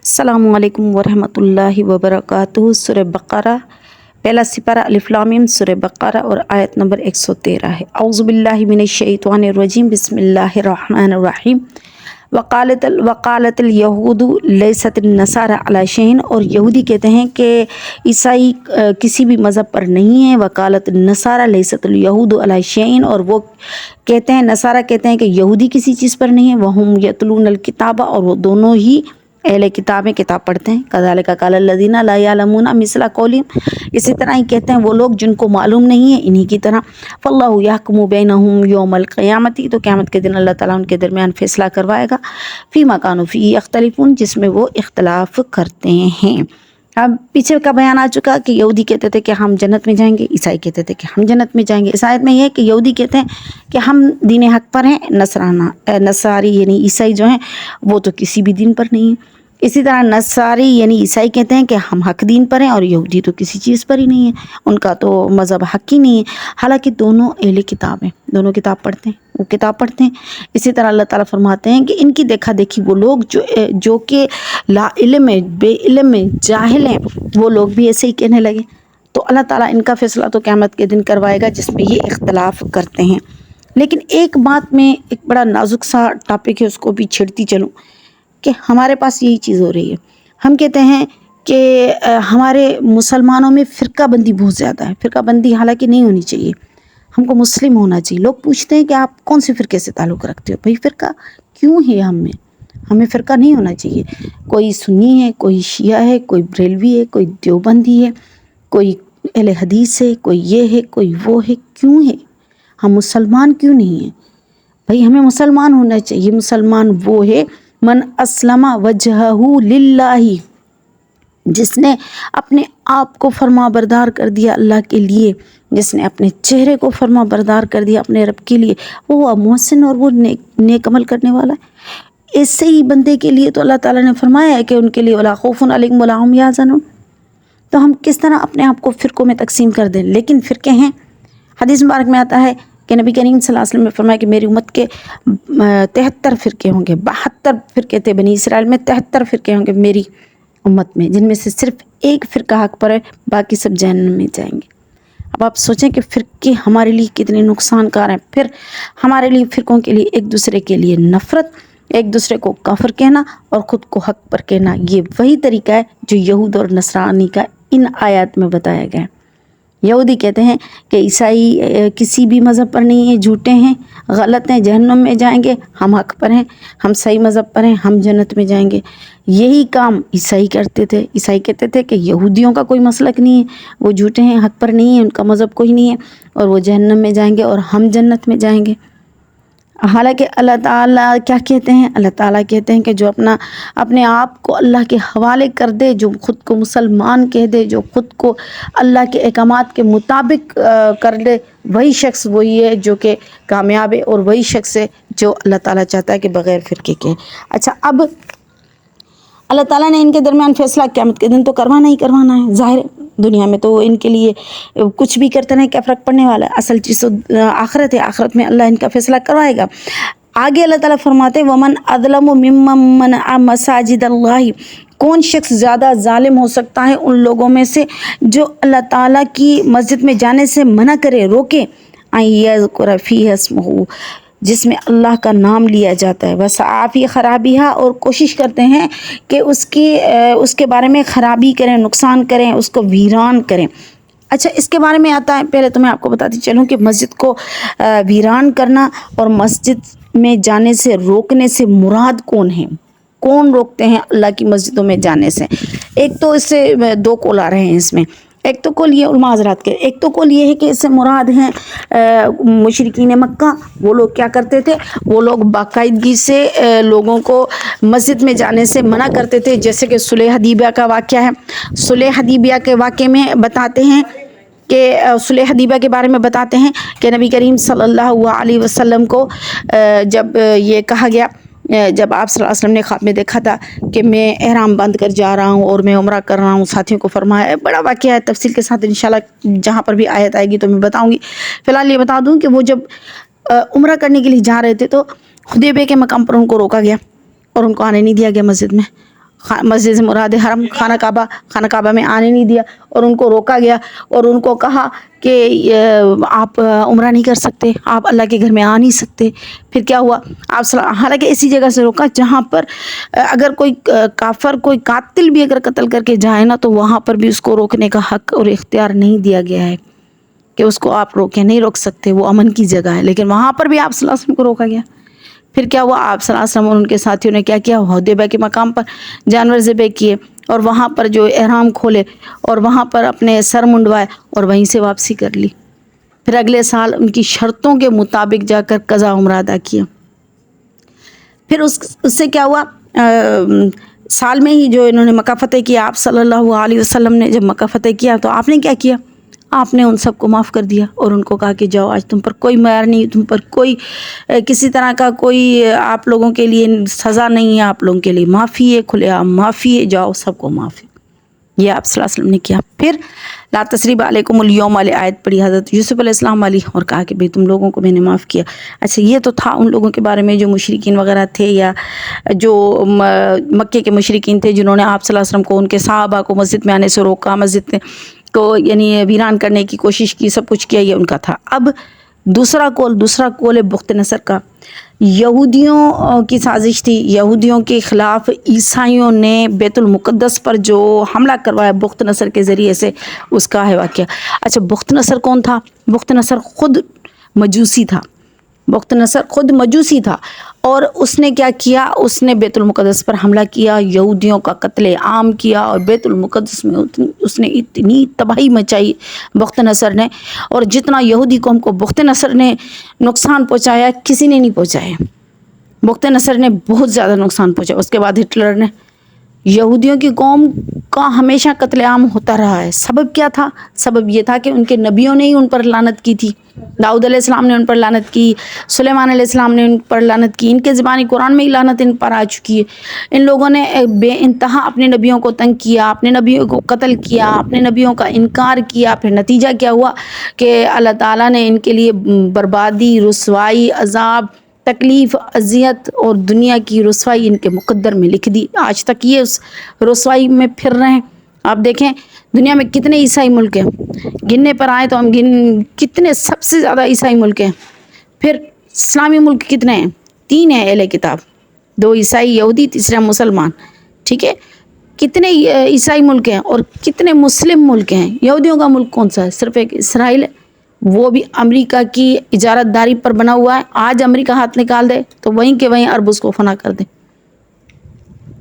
السلام علیکم ورحمۃ اللہ وبرکاتہ۔ سورہ بقرہ پہلا سپارہ الف لام میم سورہ بقرہ اور آیت نمبر 113 ہے۔ اعوذ باللہ من الشیطان الرجیم، بسم اللہ الرحمن الرحیم۔ وقالت الیہود لیست النصارى علی شیء، اور یہودی کہتے ہیں کہ عیسائی کسی بھی مذہب پر نہیں ہیں۔ وقالت النصارى لیست الیہود علی شیء، اور وہ کہتے ہیں، نصارہ کہتے ہیں کہ یہودی کسی چیز پر نہیں ہے۔ وہم یتلون الکتاب، اور وہ دونوں ہی اہل کتابیں کتاب پڑھتے ہیں۔ کذالک قال الذین لا یعلمون مثل قولہم، اسی طرح ہی کہتے ہیں وہ لوگ جن کو معلوم نہیں ہے انہی کی طرح۔ فاللہ یحکم بینہم یوم القیامۃ، تو قیامت کے دن اللہ تعالیٰ ان کے درمیان فیصلہ کروائے گا۔ فیما کانوا فیہ یختلفون، جس میں وہ اختلاف کرتے ہیں۔ اب پیچھے کا بیان آ چکا کہ یہودی کہتے تھے کہ ہم جنت میں جائیں گے، عیسائی کہتے تھے کہ ہم جنت میں جائیں گے۔ اس آیت میں یہ ہے کہ یہودی کہتے ہیں کہ ہم دین حق پر ہیں، نصاری یعنی عیسائی جو ہیں وہ تو کسی بھی دین پر نہیں ہیں۔ اسی طرح نصاری یعنی عیسائی کہتے ہیں کہ ہم حق دین پر ہیں، اور یہودی تو کسی چیز پر ہی نہیں ہے، ان کا تو مذہب حق ہی نہیں ہے۔ حالانکہ دونوں اہل کتاب ہیں، دونوں کتاب پڑھتے ہیں، وہ کتاب پڑھتے ہیں۔ اسی طرح اللہ تعالیٰ فرماتے ہیں کہ ان کی دیکھا دیکھی وہ لوگ جو کہ لا علم ہے، بے علم ہے، جاہل ہیں، وہ لوگ بھی ایسے ہی کہنے لگے۔ تو اللہ تعالیٰ ان کا فیصلہ تو قیامت کے دن کروائے گا جس میں یہ اختلاف کرتے ہیں۔ لیکن ایک بات میں، ایک بڑا نازک سا ٹاپک ہے، اس کو بھی چھیڑتی چلوں کہ ہمارے پاس یہی چیز ہو رہی ہے۔ ہم کہتے ہیں کہ ہمارے مسلمانوں میں فرقہ بندی بہت زیادہ ہے۔ فرقہ بندی حالانکہ نہیں ہونی چاہیے، ہم کو مسلم ہونا چاہیے۔ لوگ پوچھتے ہیں کہ آپ کون سے فرقے سے تعلق رکھتے ہو؟ بھئی فرقہ کیوں ہے ہمیں فرقہ نہیں ہونا چاہیے۔ کوئی سنی ہے، کوئی شیعہ ہے، کوئی بریلوی ہے، کوئی دیوبندی ہے، کوئی اہل حدیث ہے، کوئی یہ ہے، کوئی وہ ہے، کیوں ہے؟ ہم مسلمان کیوں نہیں ہیں؟ بھئی ہمیں مسلمان ہونا چاہیے۔ مسلمان وہ ہے من اسلم وجہہ للہ، جس نے اپنے آپ کو فرما بردار کر دیا اللہ کے لیے، جس نے اپنے چہرے کو فرما بردار کر دیا اپنے رب کے لیے، وہ ہوا محسن اور وہ نیک عمل کرنے والا ہے۔ ایسے ہی بندے کے لیے تو اللہ تعالیٰ نے فرمایا ہے کہ ان کے لیے ولا خوف علیہم ولا هم یحزنون۔ تو ہم کس طرح اپنے آپ کو فرقوں میں تقسیم کر دیں؟ لیکن فرقے ہیں۔ حدیث مبارک میں آتا ہے کہ نبی کریم صلی اللہ علیہ وسلم نے فرمایا کہ میری امت کے 73 فرقے ہوں گے۔ 72 فرقے تھے بنی اسرائیل میں، 73 فرقے ہوں گے میری امت میں، جن میں سے صرف ایک فرقہ حق پر ہے، باقی سب جہنم میں جائیں گے۔ اب آپ سوچیں کہ فرقے ہمارے لیے کتنے نقصان کار ہیں۔ پھر ہمارے لیے فرقوں کے لیے ایک دوسرے کے لیے نفرت، ایک دوسرے کو کافر کہنا اور خود کو حق پر کہنا، یہ وہی طریقہ ہے جو یہود اور نصرانی کا ان آیات میں بتایا گیا ہے۔ یہودی کہتے ہیں کہ عیسائی کسی بھی مذہب پر نہیں ہیں، جھوٹے ہیں، غلط ہیں، جہنم میں جائیں گے۔ ہم حق پر ہیں، ہم صحیح مذہب پر ہیں، ہم جنت میں جائیں گے۔ یہی کام عیسائی کرتے تھے۔ عیسائی کہتے تھے کہ یہودیوں کا کوئی مسلک نہیں ہے، وہ جھوٹے ہیں، حق پر نہیں ہیں، ان کا مذہب کوئی نہیں ہے، اور وہ جہنم میں جائیں گے اور ہم جنت میں جائیں گے۔ حالانکہ اللہ تعالیٰ کیا کہتے ہیں؟ اللہ تعالیٰ کہتے ہیں کہ جو اپنے آپ کو اللہ کے حوالے کر دے، جو خود کو مسلمان کہہ دے، جو خود کو اللہ کے احکامات کے مطابق کر لے، وہی شخص وہی ہے جو کہ کامیاب ہے، اور وہی شخص ہے جو اللہ تعالیٰ چاہتا ہے کہ بغیر فرقے کے۔ اچھا، اب اللہ تعالیٰ نے ان کے درمیان فیصلہ قیامت کے دن تو کروانا ہی کروانا ہے، ظاہر ہے۔ دنیا میں تو ان کے لیے کچھ بھی کرتے رہیں، کیا فرق پڑنے والا ہے؟ اصل چیز تو آخرت ہے، آخرت میں اللہ ان کا فیصلہ کروائے گا۔ آگے اللہ تعالیٰ فرماتے ہیں وَمَنْ أَظْلَمُ مِمَّنْ مَنَعَ مَسَاجِدَ اللَّهِ، کون شخص زیادہ ظالم ہو سکتا ہے ان لوگوں میں سے جو اللہ تعالیٰ کی مسجد میں جانے سے منع کرے، روکے، أَن يَذْكُرَ فِيهَا اسْمُهُ، جس میں اللہ کا نام لیا جاتا ہے، وَسَعَىٰ فِي خَرَابِهَا، اور کوشش کرتے ہیں کہ اس کے بارے میں خرابی کریں، نقصان کریں، اس کو ویران کریں۔ اچھا، اس کے بارے میں آتا ہے، پہلے تو میں آپ کو بتاتی چلوں کہ مسجد کو ویران کرنا اور مسجد میں جانے سے روکنے سے مراد کون ہے؟ کون روکتے ہیں اللہ کی مسجدوں میں جانے سے؟ ایک تو اس سے دو قول آ رہے ہیں اس میں۔ ایک تو قول یہ علماء حضرات کے، ایک تو قول یہ ہے کہ اس سے مراد ہیں مشرکین مکہ۔ وہ لوگ کیا کرتے تھے؟ وہ لوگ باقاعدگی سے لوگوں کو مسجد میں جانے سے منع کرتے تھے، جیسے کہ صلح حدیبیہ کا واقعہ ہے۔ صلح حدیبیہ کے واقعے میں بتاتے ہیں کہ صلح حدیبیہ کے بارے میں بتاتے ہیں کہ نبی کریم صلی اللہ علیہ وسلم کو جب یہ کہا گیا، جب آپ صلی اللہ علیہ وسلم نے خواب میں دیکھا تھا کہ میں احرام بند کر جا رہا ہوں اور میں عمرہ کر رہا ہوں، ساتھیوں کو فرمایا ہے، بڑا واقعہ ہے، تفصیل کے ساتھ انشاءاللہ جہاں پر بھی آیت آئے گی تو میں بتاؤں گی۔ فی الحال یہ بتا دوں کہ وہ جب عمرہ کرنے کے لیے جا رہے تھے تو حدیبیہ کے مقام پر ان کو روکا گیا اور ان کو آنے نہیں دیا گیا مسجد میں۔ مسجد سے مراد حرم خانہ کعبہ میں آنے نہیں دیا، اور ان کو روکا گیا اور ان کو کہا کہ آپ عمرہ نہیں کر سکتے، آپ اللہ کے گھر میں آ نہیں سکتے۔ پھر کیا ہوا، آپ حالانکہ اسی جگہ سے روکا جہاں پر اگر کوئی کافر، کوئی قاتل بھی اگر قتل کر کے جائے نا، تو وہاں پر بھی اس کو روکنے کا حق اور اختیار نہیں دیا گیا ہے کہ اس کو آپ روکیں، نہیں روک سکتے، وہ امن کی جگہ ہے، لیکن وہاں پر بھی آپ صلی اللہ علیہ وسلم کو روکا گیا۔ پھر کیا ہوا، آپ صلی اللہ علیہ وسلم اور ان کے ساتھیوں نے کیا کیا، حدیبیہ کے مقام پر جانور ذبح کیے، اور وہاں پر جو احرام کھولے اور وہاں پر اپنے سر منڈوائے اور وہیں سے واپسی کر لی۔ پھر اگلے سال ان کی شرطوں کے مطابق جا کر قضا عمرہ ادا کیا۔ پھر اس سے کیا ہوا، سال میں ہی جو انہوں نے مکہ فتح کیا، آپ صلی اللہ علیہ وسلم نے جب مکہ فتح کیا تو آپ نے کیا کیا، آپ نے ان سب کو معاف کر دیا اور ان کو کہا کہ جاؤ، آج تم پر کوئی معیار نہیں، تم پر کوئی کسی طرح کا کوئی آپ لوگوں کے لیے سزا نہیں ہے، آپ لوگوں کے لیے معافی ہے، کھلے عام معافی ہے، جاؤ سب کو معافی۔ یہ آپ صلی اللہ علیہ وسلم نے کیا۔ پھر لا تثریب علیکم اليوم والی آیت پڑھی حضرت یوسف علیہ السلام والی، اور کہا کہ بھئی تم لوگوں کو میں نے معاف کیا۔ اچھا، یہ تو تھا ان لوگوں کے بارے میں جو مشرکین وغیرہ تھے، یا جو مکے کے مشرکین تھے جنہوں نے آپ صلی اللہ علیہ وسلم کو، ان کے صحابہ کو مسجد میں آنے سے روکا، مسجد کو یعنی ویران کرنے کی کوشش کی، سب کچھ کیا، یہ ان کا تھا۔ اب دوسرا کول ہے بخت نصر کا۔ یہودیوں کی سازش تھی، یہودیوں کے خلاف عیسائیوں نے بیت المقدس پر جو حملہ کروایا بخت نصر کے ذریعے سے، اس کا ہے واقعہ۔ اچھا، بخت نصر کون تھا؟ بخت نصر خود مجوسی تھا، بخت نصر خود مجوسی تھا، اور اس نے کیا کیا، اس نے بیت المقدس پر حملہ کیا، یہودیوں کا قتل عام کیا، اور بیت المقدس میں اس نے اتنی تباہی مچائی بخت نصر نے، اور جتنا یہودی قوم کو بخت نصر نے نقصان پہنچایا کسی نے نہیں پہنچایا۔ بخت نصر نے بہت زیادہ نقصان پہنچایا۔ اس کے بعد ہٹلر نے، یہودیوں کی قوم کا ہمیشہ قتل عام ہوتا رہا ہے۔ سبب کیا تھا؟ سبب یہ تھا کہ ان کے نبیوں نے ہی ان پر لعنت کی تھی۔ داؤد علیہ السلام نے ان پر لعنت کی، سلیمان علیہ السلام نے ان پر لعنت کی، ان کے زبانی قرآن میں ہی لعنت ان پر آ چکی ہے۔ ان لوگوں نے بے انتہا اپنے نبیوں کو تنگ کیا، اپنے نبیوں کو قتل کیا، اپنے نبیوں کا انکار کیا۔ پھر نتیجہ کیا ہوا کہ اللہ تعالیٰ نے ان کے لیے بربادی، رسوائی، عذاب، تکلیف، اذیت اور دنیا کی رسوائی ان کے مقدر میں لکھ دی۔ آج تک یہ اس رسوائی میں پھر رہے ہیں۔ آپ دیکھیں دنیا میں کتنے عیسائی ملک ہیں، گننے پر آئے تو ہم کتنے، سب سے زیادہ عیسائی ملک ہیں۔ پھر اسلامی ملک کتنے ہیں؟ 3 ہیں اہل کتاب، 2 عیسائی یہودی، تیسرا مسلمان، ٹھیک ہے۔ کتنے عیسائی ملک ہیں اور کتنے مسلم ملک ہیں؟ یہودیوں کا ملک کون سا ہے؟ صرف ایک اسرائیل ہے، وہ بھی امریکہ کی اجارت داری پر بنا ہوا ہے۔ آج امریکہ ہاتھ نکال دے تو وہیں کے وہیں عرب اس کو فنا کر دے۔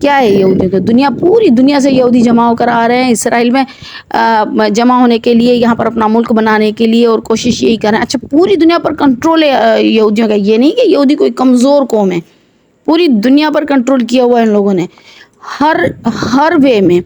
کیا ہے یہودیوں کا؟ دنیا، پوری دنیا سے یہودی جمع ہو کر آ رہے ہیں اسرائیل میں جمع ہونے کے لیے، یہاں پر اپنا ملک بنانے کے لیے، اور کوشش یہی کر رہے ہیں۔ اچھا، پوری دنیا پر کنٹرول ہے یہودیوں کا، یہ نہیں کہ یہودی کوئی کمزور قوم ہے، پوری دنیا پر کنٹرول کیا ہوا ہے ان لوگوں نے، ہر وے میں۔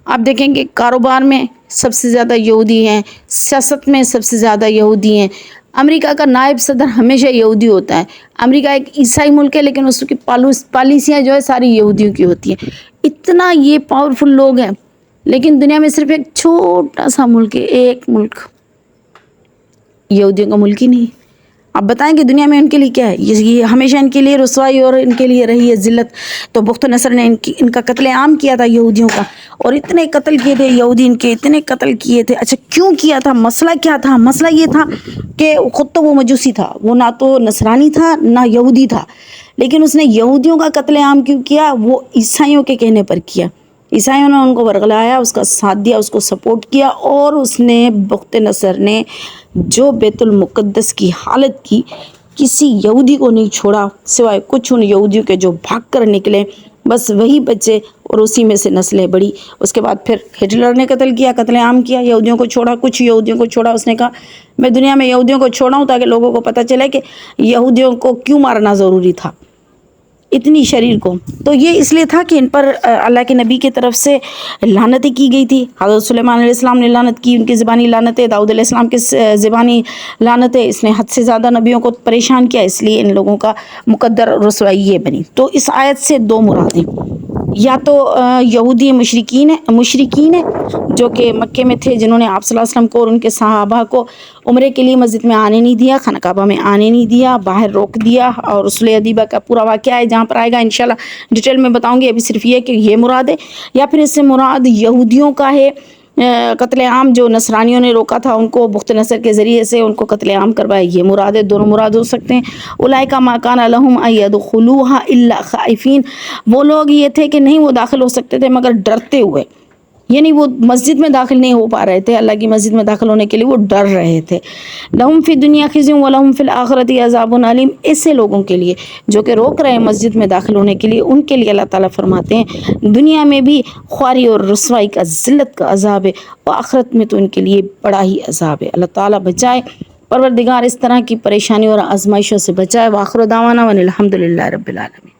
آپ دیکھیں کہ کاروبار میں سب سے زیادہ یہودی ہیں، سیاست میں سب سے زیادہ یہودی ہیں۔ امریکہ کا نائب صدر ہمیشہ یہودی ہوتا ہے۔ امریکہ ایک عیسائی ملک ہے لیکن اس کی پالیسیاں جو ہے ساری یہودیوں کی ہوتی ہیں۔ اتنا یہ پاورفل لوگ ہیں، لیکن دنیا میں صرف ایک چھوٹا سا ملک ہے، ایک ملک یہودیوں کا ملک ہی نہیں۔ آپ بتائیں کہ دنیا میں ان کے لیے کیا ہے؟ یہ ہمیشہ ان کے لیے رسوائی اور ان کے لیے رہی ہے ذلت۔ تو بخت نصر نے ان کا قتل عام کیا تھا یہودیوں کا، اور اتنے قتل کیے تھے یہودی، ان کے اتنے قتل کیے تھے۔ اچھا، کیوں کیا تھا؟ مسئلہ کیا تھا؟ مسئلہ یہ تھا کہ خود تو وہ مجوسی تھا، وہ نہ تو نصرانی تھا نہ یہودی تھا، لیکن اس نے یہودیوں کا قتل عام کیوں کیا؟ وہ عیسائیوں کے کہنے پر کیا۔ عیسائیوں نے ان کو ورغلایا، اس کا ساتھ دیا، اس کو سپورٹ کیا، اور اس نے بخت نصر نے جو بیت المقدس کی حالت کی، کسی یہودی کو نہیں چھوڑا سوائے کچھ ان یہودیوں کے جو بھاگ کر نکلے، بس وہی بچے اور اسی میں سے نسلیں بڑھی۔ اس کے بعد پھر ہٹلر نے قتل کیا، قتل عام کیا، یہودیوں کو چھوڑا، کچھ یہودیوں کو چھوڑا۔ اس نے کہا میں دنیا میں یہودیوں کو چھوڑا ہوں تاکہ لوگوں کو پتہ چلے کہ یہودیوں کو کیوں مارنا ضروری تھا، اتنی شریر کو۔ تو یہ اس لیے تھا کہ ان پر اللہ کے نبی کی طرف سے لعنتیں کی گئی تھی۔ حضرت سلیمان علیہ السلام نے لعنت کی، ان کی زبانی لعنتیں، داؤد علیہ السلام کی زبانی لعنتیں، اس نے حد سے زیادہ نبیوں کو پریشان کیا، اس لیے ان لوگوں کا مقدر رسوائی یہ بنی۔ تو اس آیت سے 2 مرادیں، یا تو یہودی مشرکین ہیں جو کہ مکے میں تھے، جنہوں نے آپ صلی اللہ علیہ وسلم کو اور ان کے صحابہ کو عمرے کے لیے مسجد میں آنے نہیں دیا، خانہ کعبہ میں آنے نہیں دیا، باہر روک دیا، اور رسول ادیبہ کا پورا واقعہ ہے جہاں پر آئے گا انشاءاللہ ڈیٹیل میں بتاؤں گی، ابھی صرف یہ کہ یہ مراد ہے، یا پھر اس سے مراد یہودیوں کا ہے قتل عام، جو نصرانیوں نے روکا تھا ان کو بخت نصر کے ذریعے سے ان کو قتل عام کروایا، یہ مراد ہے، دونوں مراد ہو سکتے ہیں۔ اولئک ما کان لهم ان يدخلوها الا خائفین، وہ لوگ یہ تھے کہ نہیں وہ داخل ہو سکتے تھے مگر ڈرتے ہوئے، یعنی وہ مسجد میں داخل نہیں ہو پا رہے تھے، اللہ کی مسجد میں داخل ہونے کے لیے وہ ڈر رہے تھے۔ لہم فی الدنیا خزی ولہم فی الآخرۃ عذاب علیم، ایسے لوگوں کے لیے جو کہ روک رہے ہیں مسجد میں داخل ہونے کے لیے، ان کے لیے اللہ تعالیٰ فرماتے ہیں دنیا میں بھی خواری اور رسوائی کا، ذلت کا عذاب ہے، اور آخرت میں تو ان کے لیے بڑا ہی عذاب ہے۔ اللہ تعالیٰ بچائے، پروردگار اس طرح کی پریشانیوں اور آزمائشوں سے بچائے۔ وآخر دعوانا ان الحمد للہ رب العالمین۔